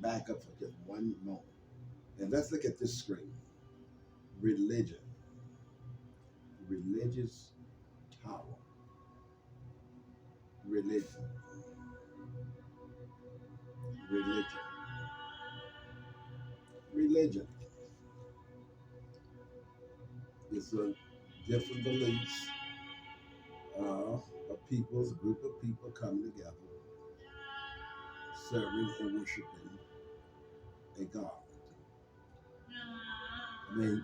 back up for just one moment. And let's look at this screen. Religion. Religious tower. Religion. Religion. Religion is a different beliefs of people's group of people coming together, serving and worshiping a God. I mean,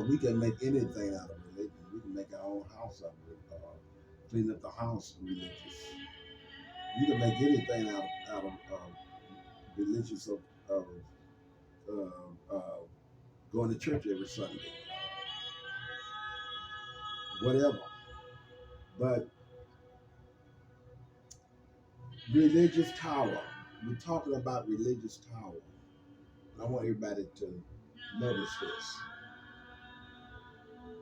we can make anything out of religion. We can make our own house out of it, clean up the house religious. You can make anything out of religious of going to church every Sunday, whatever. But religious tower, we're talking about religious tower. And I want everybody to notice this.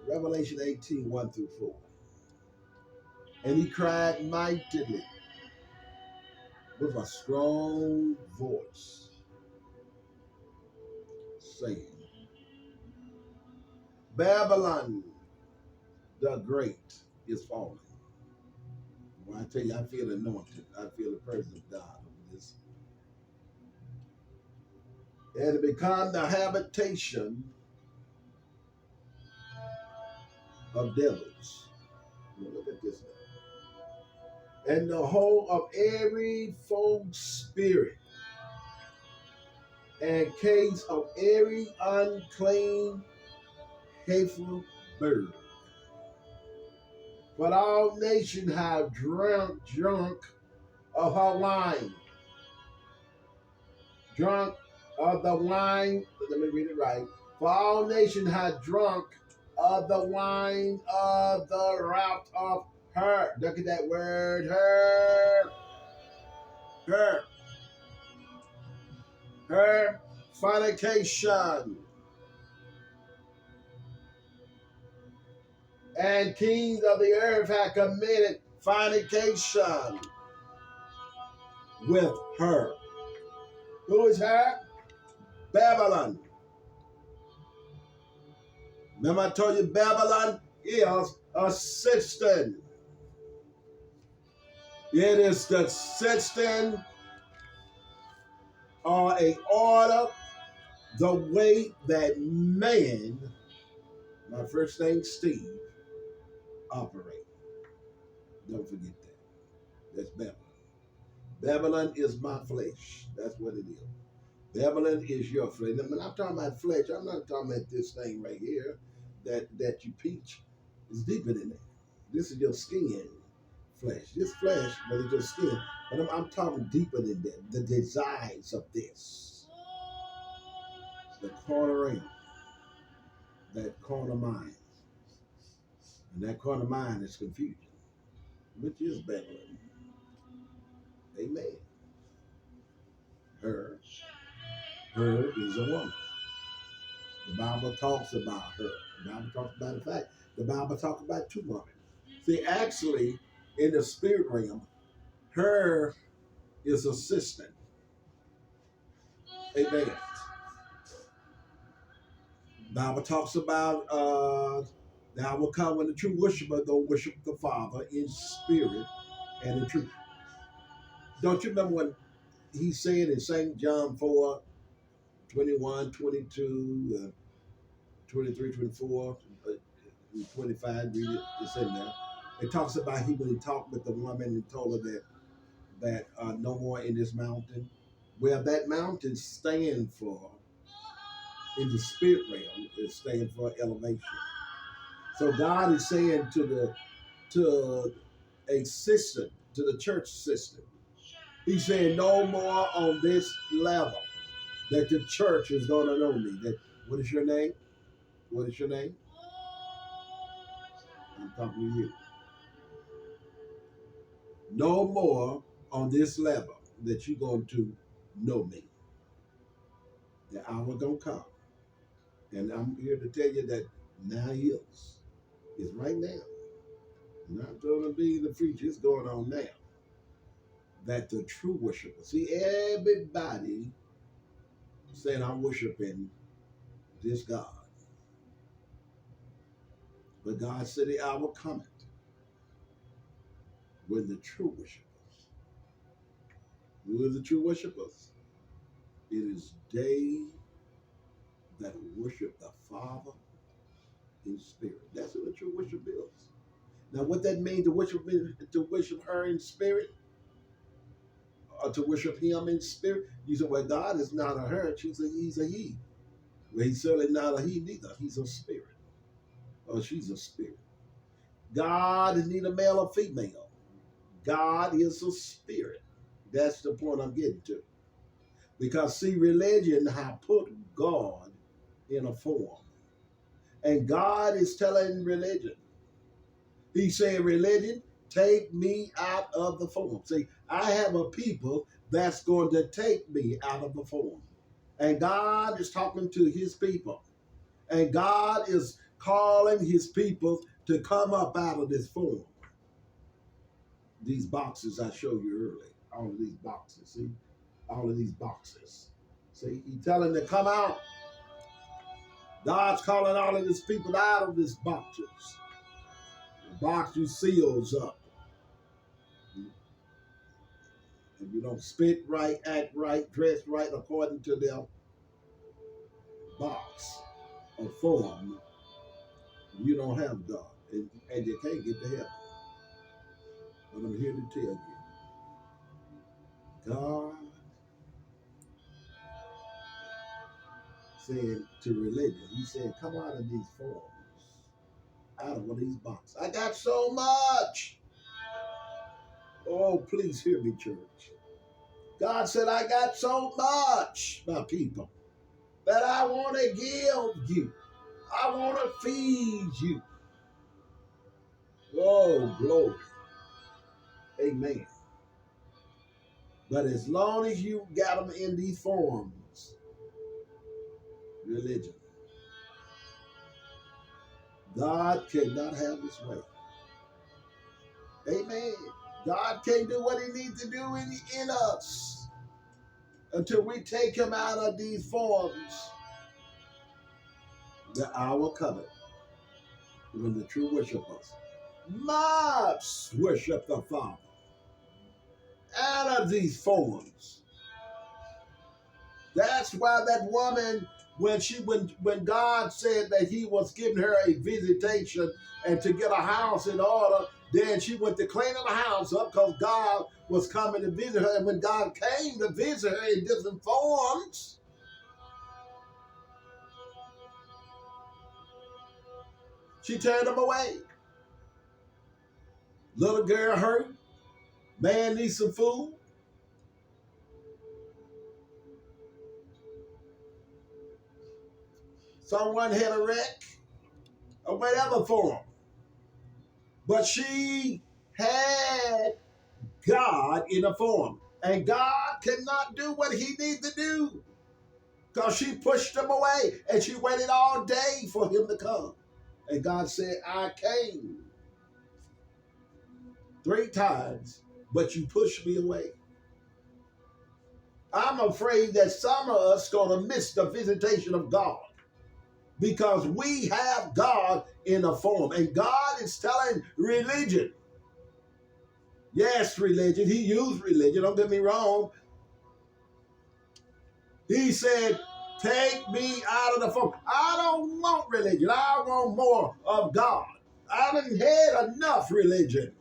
Revelation 18, 1 through 4. And he cried mightily with a strong voice, saying, Babylon the Great is fallen. When I tell you, I feel anointed. I feel the presence of God over this. And it become the habitation of devils. Look at this now. And the whole of every false spirit and case of every unclean, hateful bird. But all nations have drunk of her wine. Drunk of the wine, let me read it right. For all nations have drunk of the wine of the wrath of her. Look at that word, her. Her. Her fornication. And kings of the earth have committed fornication with her. Who is her? Babylon. Remember I told you Babylon is a system. It is the system or a order, the way that man, my first name Steve, operate. Don't forget that. That's Babylon. Babylon is my flesh. That's what it is. Babylon is your flesh. When I'm talking about flesh, I'm not talking about this thing right here that you peach. It's deeper than that. This is your skin flesh. This flesh, but it's your skin. But I'm talking deeper than that. The desires of this. The corner realm. That corner mind. And that corner mind is confusion. Which is Babylon. Amen. Her is a woman. The Bible talks about her. The Bible talks about the fact. The Bible talks about two women. See, actually, in the spirit realm, her is assistant. Amen. The Bible talks about now will come when the true worshiper go worship the Father in spirit and in truth. Don't you remember when he said in St. John 4, 21, 22, 23, 24, 25, read it, it's in there. It talks about when he talked with the woman and told her that no more in this mountain. Well, that mountain stand for, in the spirit realm, it stands for elevation. So God is saying to a system, to the church system, he's saying no more on this level that the church is going to know me. That, what is your name? What is your name? I'm talking to you. No more on this level that you're going to know me. The hour gonna come. And I'm here to tell you that now is right now. Not going to be the future. It's going on now. That the true worshiper. See, everybody saying, I'm worshiping this God. But God said the hour cometh when the true worshipers, who are the true worshipers? It is they that worship the Father in spirit. That's what the true worship is. Now, what that means to worship her in spirit, or to worship him in spirit, you say, well, God is not a her, he's a he. Well, he's certainly not a he neither. He's a spirit. Or she's a spirit. God is neither male or female. God is a spirit. That's the point I'm getting to. Because see, religion has put God in a form. And God is telling religion. He's saying, religion, take me out of the form. See, I have a people that's going to take me out of the form. And God is talking to his people. And God is calling his people to come up out of this form. These boxes I showed you earlier. All of these boxes. See? All of these boxes. See? He's telling them to come out. God's calling all of his people out of these boxes. The box you seals up. If you don't spit right, act right, dress right according to their box or form, you don't have God. And you can't get to heaven. But I'm here to tell you, God said to religion, he said, come out of these forms, out of one of these boxes. I got so much. Oh, please hear me, church. God said, I got so much, my people, that I want to give you. I want to feed you. Oh, glory. Amen. But as long as you got them in these forms, religion, God cannot have his way. Amen. God can't do what he needs to do in us until we take him out of these forms. The hour cometh when the true worshipers must worship the Father out of these forms. That's why that woman, when God said that he was giving her a visitation and to get a house in order, then she went to clean the house up because God was coming to visit her. And when God came to visit her in different forms, she turned him away. Little girl hurt. Man needs some food. Someone had a wreck or whatever for him. But she had God in a form. And God cannot do what he needs to do because she pushed him away and she waited all day for him to come. And God said, I came 3 times, but you pushed me away. I'm afraid that some of us going to miss the visitation of God because we have God in a form. And God is telling religion, yes, religion, he used religion, don't get me wrong. He said, take me out of the form. I don't want religion. I want more of God. I done had enough religion.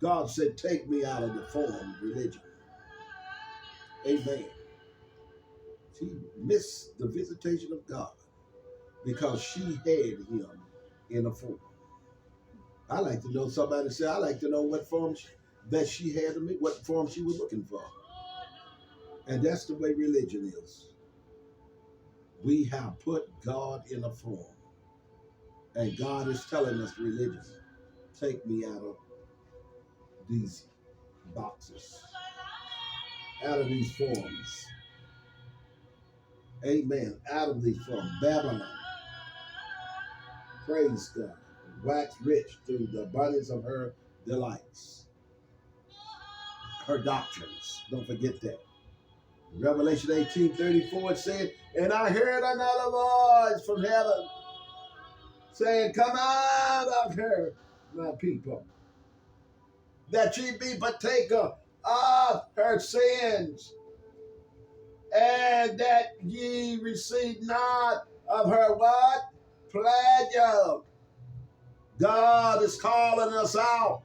God said, take me out of the form religion. Amen. She missed the visitation of God because she had him in a form. I like to know, somebody say, I like to know what form that she had, what form she was looking for. And that's the way religion is. We have put God in a form. And God is telling us, religion, take me out of these boxes, out of these forms. Amen. Out of these forms. Babylon. Praise God. Wax rich through the abundance of her delights. Her doctrines. Don't forget that. Revelation 18:34 it said, and I heard another voice from heaven saying, come out of her, my people, that ye be partaker of her sins, and that ye receive not of her what? Pleasure. God is calling us out.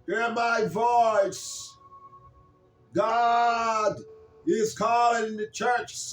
Hear my voice. God is calling the church